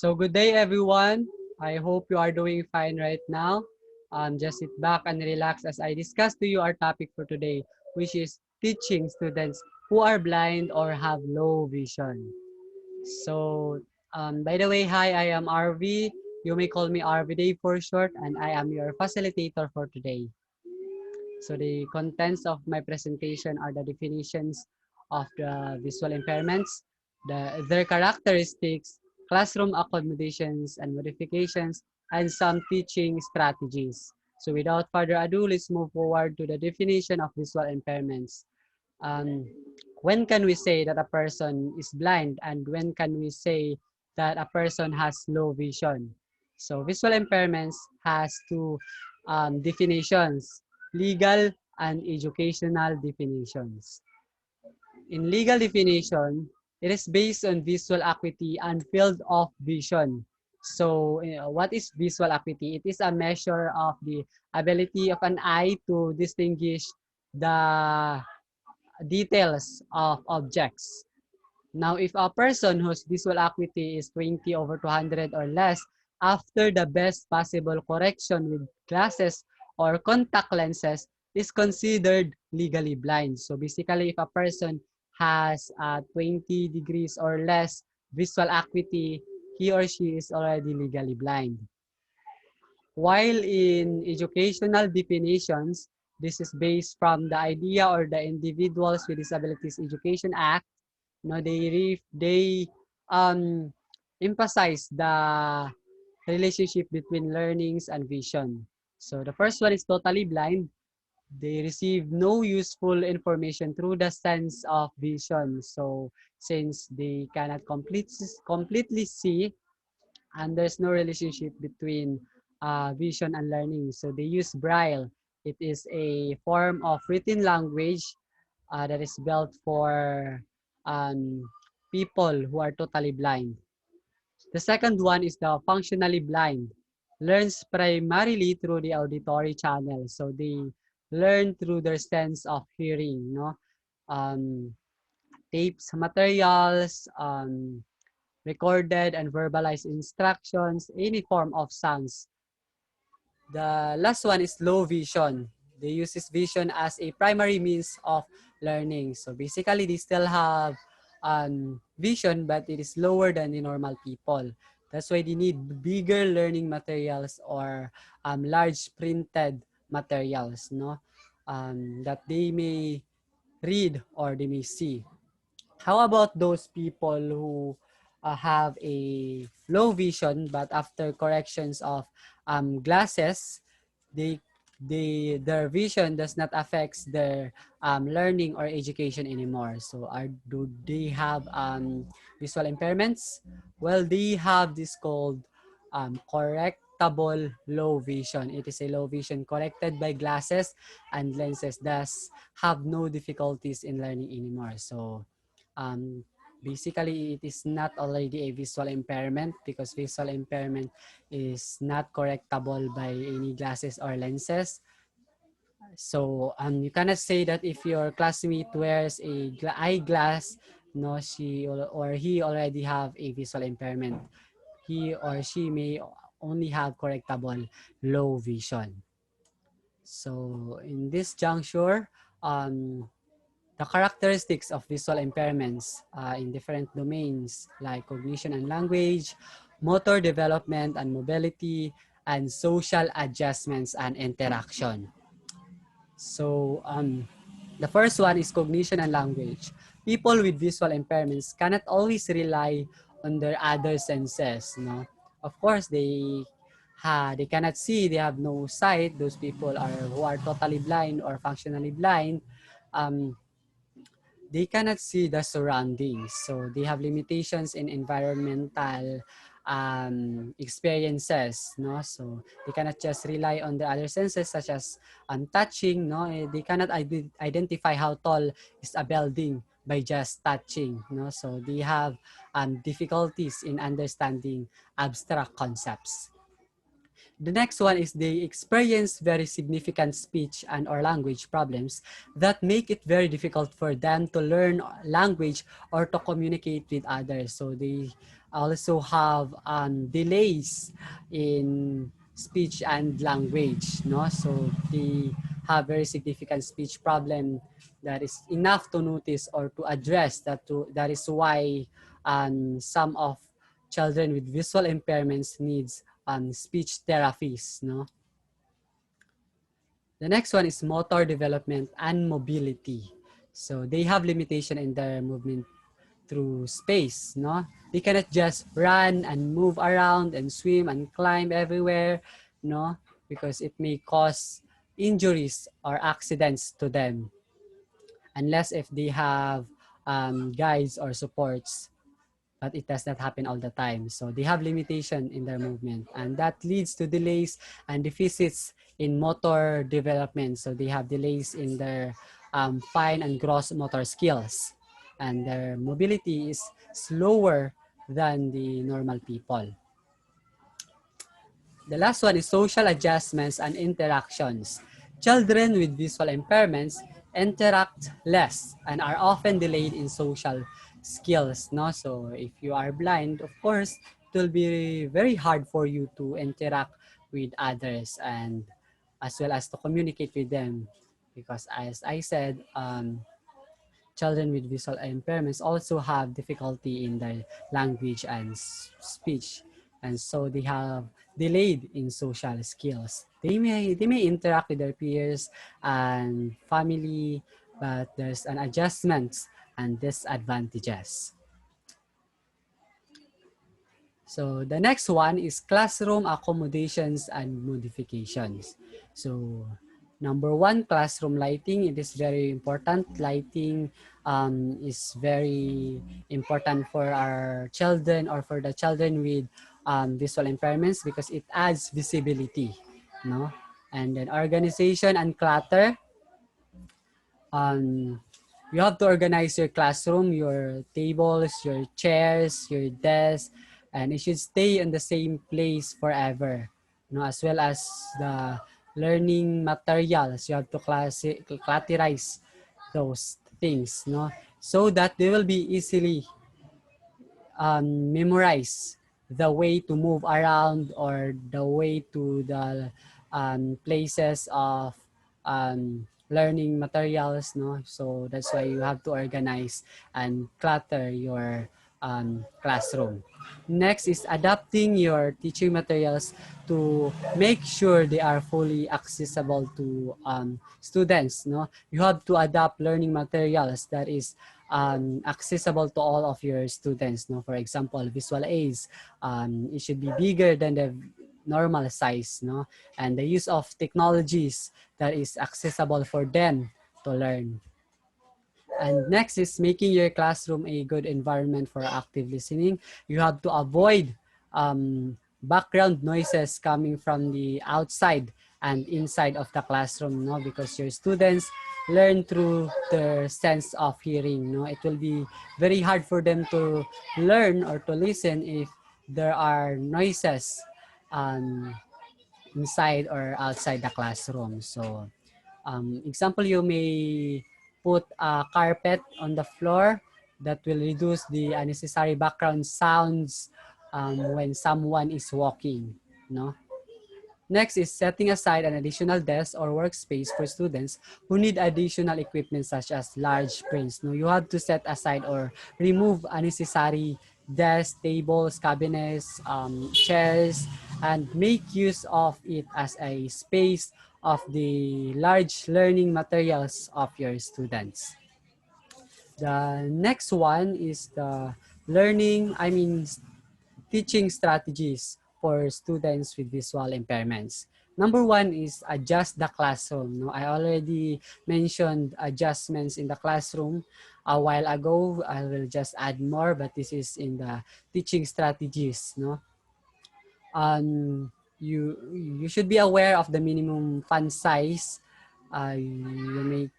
So good day, everyone. I hope you are doing fine right now. Just sit back and relax as I discuss to you our topic for today, which is teaching students who are blind or have low vision. So, by the way, hi, I am RV. You may call me RV Day for short, and I am your facilitator for today. So the contents of my presentation are the definitions of the visual impairments, their characteristics, classroom accommodations and modifications, and some teaching strategies. So without further ado, let's move forward to the definition of visual impairments. Um, when can we say that a person is blind and when can we say that a person has low vision? So visual impairments has two definitions, legal and educational definitions. In legal definition, it is based on visual acuity and field of vision. So, what is visual acuity? It is a measure of the ability of an eye to distinguish the details of objects. Now, if a person whose visual acuity is 20 over 200 or less, after the best possible correction with glasses or contact lenses, is considered legally blind. So basically, if a person has 20 degrees or less visual acuity, he or she is already legally blind. While in educational definitions, this is based from the idea or the Individuals with Disabilities Education Act. No, they um emphasize the relationship between learnings and vision. So the first one is totally blind. They receive no useful information through the sense of vision. So since they cannot completely see, and there's no relationship between vision and learning. So they use Braille. It is a form of written language that is built for um, people who are totally blind. The second one is the functionally blind. Learns primarily through the auditory channel. So they learn through their sense of hearing, no? Um, tapes, materials, recorded and verbalized instructions, any form of sounds. The last one is low vision. They use this vision as a primary means of learning. So basically, they still have vision, but it is lower than the normal people. That's why they need bigger learning materials or large printed materials, no, that they may read or they may see. How about those people who have a low vision but after corrections of glasses, they their vision does not affect their learning or education anymore. So do they have visual impairments? Well, they have this called correctable low vision. It is a low vision corrected by glasses and lenses, thus have no difficulties in learning anymore. So um, basically it is not already a visual impairment because visual impairment is not correctable by any glasses or lenses. So you cannot say that if your classmate wears a eyeglass, no, she or he already have a visual impairment. He or she may only have correctable low vision. So in this juncture, the characteristics of visual impairments in different domains like cognition and language, motor development and mobility, and social adjustments and interaction. So the first one is cognition and language. People with visual impairments cannot always rely on their other senses. No? Of course, they cannot see, they have no sight. Those people are who are totally blind or functionally blind. Um, they cannot see the surroundings. So they have limitations in environmental experiences, no? So they cannot just rely on the other senses such as touching, no? They cannot identify how tall is a building by just touching, no? So they have difficulties in understanding abstract concepts. The next one is they experience very significant speech and or language problems that make it very difficult for them to learn language or to communicate with others. So they also have delays in speech and language, no? So they have very significant speech problem that is enough to notice or to address. That is why some of children with visual impairments needs speech therapies, no? The next one is motor development and mobility. So they have limitation in their movement through space, no? They cannot just run and move around and swim and climb everywhere, no? Because it may cause injuries or accidents to them unless if they have guides or supports, but it does not happen all the time. So they have limitation in their movement, and that leads to delays and deficits in motor development. So they have delays in their fine and gross motor skills, and their mobility is slower than the normal people. The last one is social adjustments and interactions. Children with visual impairments interact less and are often delayed in social skills. No? So if you are blind, of course, it will be very hard for you to interact with others and as well as to communicate with them. Because as I said, children with visual impairments also have difficulty in their language and speech, and so they have delayed in social skills. They may interact with their peers and family, but there's an adjustments and disadvantages. So the next one is classroom accommodations and modifications. So number one, classroom lighting. It is very important. Lighting is very important for our children or for the children with visual impairments because it adds visibility, no? And then organization and clutter. um, you have to organize your classroom, your tables, your chairs, your desk, and it should stay in the same place forever. As well as the learning materials, you have to categorize those things, so that they will be easily memorize the way to move around or the way to the places of learning materials, no? So that's why you have to organize and clutter your classroom. Next is adapting your teaching materials to make sure they are fully accessible to students, no? You have to adapt learning materials that is accessible to all of your students, no? For example, visual aids, it should be bigger than the normal size, no? And the use of technologies that is accessible for them to learn. And next is making your classroom a good environment for active listening. You have to avoid background noises coming from the outside and inside of the classroom, no? Because your students learn through their sense of hearing, no? It will be very hard for them to learn or to listen if there are noises um, inside or outside the classroom. So example, you may put a carpet on the floor that will reduce the unnecessary background sounds when someone is walking, no? Next is setting aside an additional desk or workspace for students who need additional equipment such as large prints. No, you have to set aside or remove unnecessary desks, tables, cabinets, chairs, and make use of it as a space of the large learning materials of your students. The next one is the teaching strategies for students with visual impairments. Number one is adjust the classroom. No, I already mentioned adjustments in the classroom a while ago. I will just add more, but this is in the teaching strategies. No, you should be aware of the minimum font size you may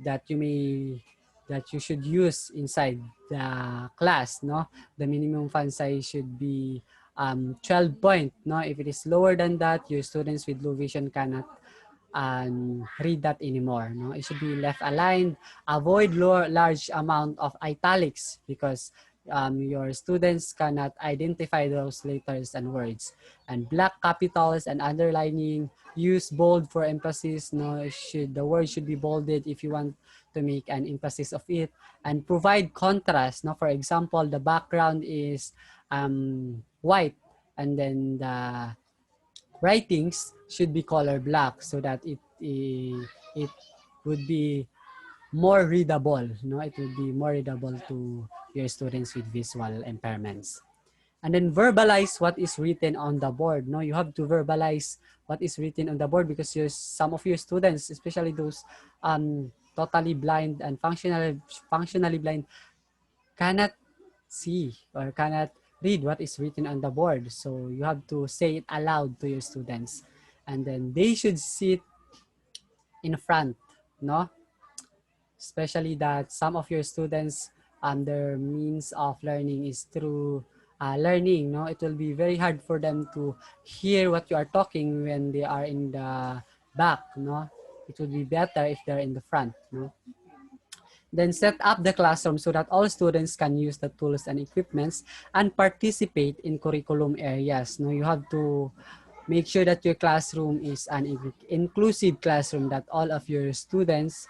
that you may that you should use inside the class, no? The minimum font size should be 12 point. No, if it is lower than that, your students with low vision cannot read that anymore. No, it should be left aligned. Avoid large amount of italics because your students cannot identify those letters and words. And black capitals and underlining. Use bold for emphasis. No, the word should be bolded if you want to make an emphasis of it. And provide contrast. No, for example, the background is white, and then the writings should be color black so that it would be more readable. No, it would be more readable to your students with visual impairments. And then verbalize what is written on the board. No, you have to verbalize what is written on the board because some of your students, especially those totally blind and functionally blind, cannot see or cannot read what is written on the board. So you have to say it aloud to your students. And then they should sit in front, no? Especially that some of your students, their means of learning is through learning, no? It will be very hard for them to hear what you are talking when they are in the back, no? It would be better if they're in the front, no? Then set up the classroom so that all students can use the tools and equipments and participate in curriculum areas. No, you have to make sure that your classroom is an inclusive classroom that all of your students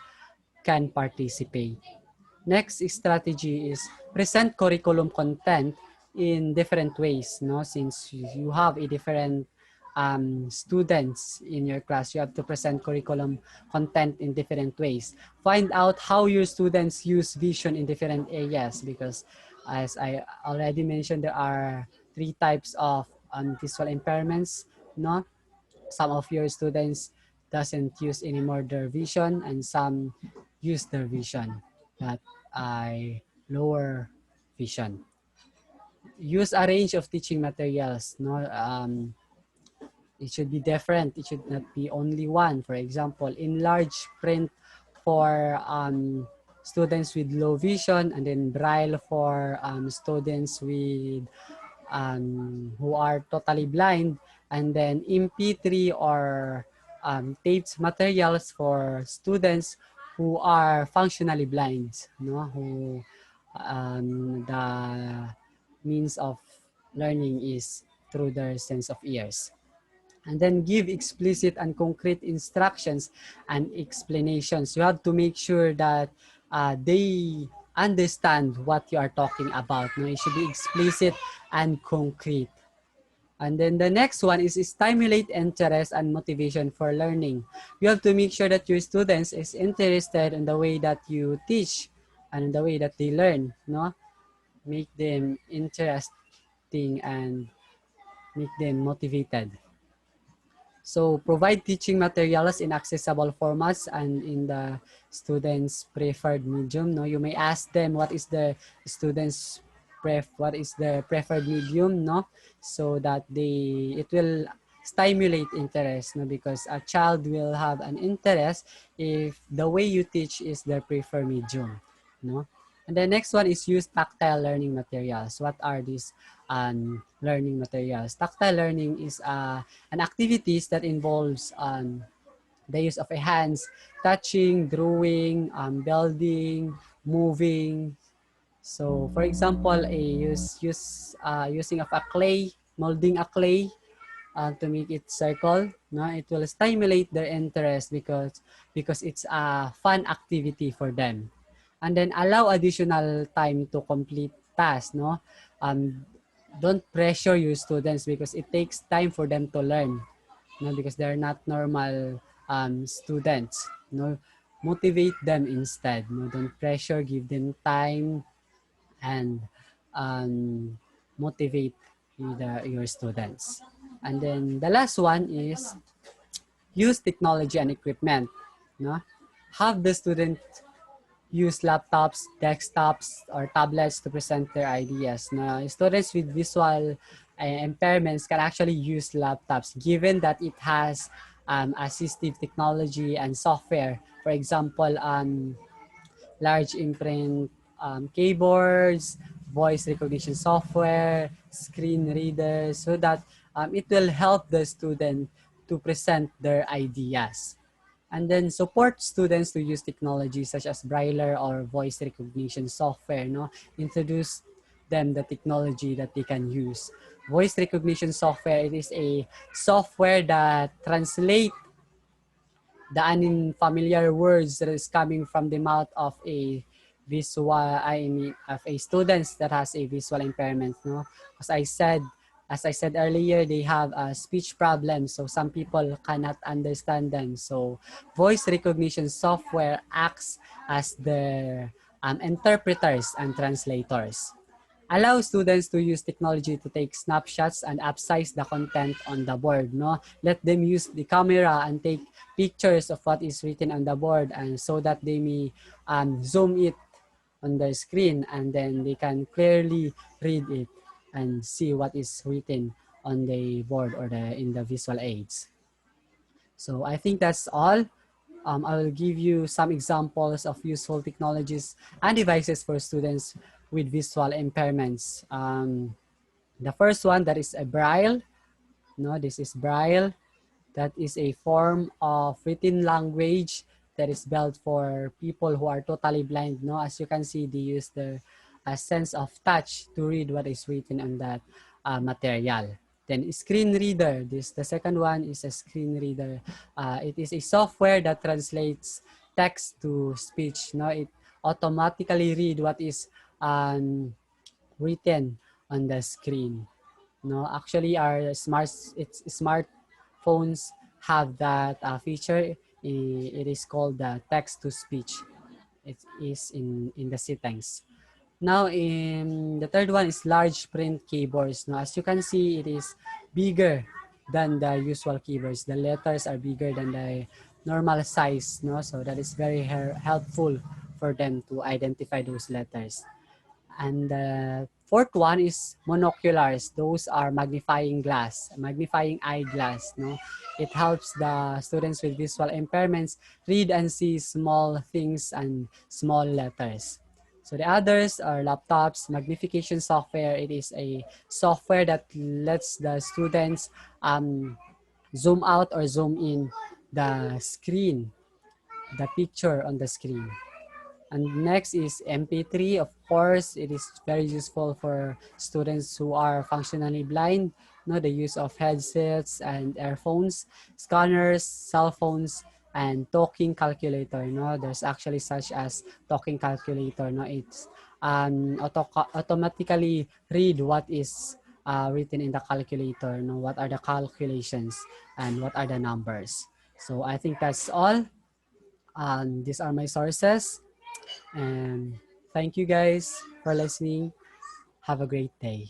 can participate. Next strategy is present curriculum content in different ways. No, since you have a different students in your class, you have to present curriculum content in different ways. Find out how your students use vision in different areas because as I already mentioned, there are 3 types of visual impairments. No, some of your students doesn't use anymore their vision and some use their vision that I lower vision. Use a range of teaching materials. No, it should be different. It should not be only one. For example, enlarge print for students with low vision, and then braille for students with who are totally blind, and then MP3 or taped materials for students who are functionally blind, no? Who the means of learning is through their sense of ears. And then give explicit and concrete instructions and explanations. You have to make sure that they understand what you are talking about. No, it should be explicit and concrete. And then the next one is stimulate interest and motivation for learning. You have to make sure that your students is interested in the way that you teach and in the way that they learn. No, make them interesting and make them motivated. So provide teaching materials in accessible formats and in the students' preferred medium. No, you may ask them what is the students' what is the preferred medium, no, so that it will stimulate interest, no, because a child will have an interest if the way you teach is their preferred medium, no. And the next one is use tactile learning materials. What are these learning materials? Tactile learning is an activities that involves the use of a hands, touching, drawing, building, moving. So, for example, using of a clay, molding a clay to make it circle. No, it will stimulate their interest because it's a fun activity for them. And then allow additional time to complete tasks. No, don't pressure your students because it takes time for them to learn. No, because they're not normal students. No, motivate them instead. No, don't pressure. Give them time and motivate your students. And then the last one is use technology and equipment. No, have the student use laptops, desktops, or tablets to present their ideas. Now, students with visual impairments can actually use laptops given that it has assistive technology and software. For example, large imprint keyboards, voice recognition software, screen readers, so that it will help the student to present their ideas. And then support students to use technology such as Braille or voice recognition software, no? Introduce them the technology that they can use. Voice recognition software, it is a software that translate the unfamiliar words that is coming from the mouth of a of a students that has a visual impairment, no? As I said earlier, they have a speech problem, so some people cannot understand them. So voice recognition software acts as the interpreters and translators. Allow students to use technology to take snapshots and upsize the content on the board, no? Let them use the camera and take pictures of what is written on the board, and so that they may zoom it on the screen, and then they can clearly read it and see what is written on the board or in the visual aids. So I think that's all. I will give you some examples of useful technologies and devices for students with visual impairments. The first one, that is a Braille. No, this is Braille. That is a form of written language that is built for people who are totally blind. No, as you can see, they use the sense of touch to read what is written on that material. Then screen reader. The second one is a screen reader. It is a software that translates text to speech. No, it automatically read what is written on the screen. No, actually, our smartphones have that feature. It is called the text to speech. It is in the settings. Now, in the third one is large print keyboards. Now, as you can see, it is bigger than the usual keyboards. The letters are bigger than the normal size. No, so that is very helpful for them to identify those letters. And the fourth one is monoculars. Those are magnifying eyeglass. No, it helps the students with visual impairments read and see small things and small letters. So the others are laptops, magnification software. It is a software that lets the students zoom out or zoom in the screen, the picture on the screen. And next is MP3. Of course, it is very useful for students who are functionally blind. No, the use of headsets and earphones, scanners, cell phones, and talking calculator. No, there's actually such as talking calculator. No, it's automatically read what is written in the calculator. No, what are the calculations and what are the numbers. So I think that's all. These are my sources. And thank you guys for listening. Have a great day.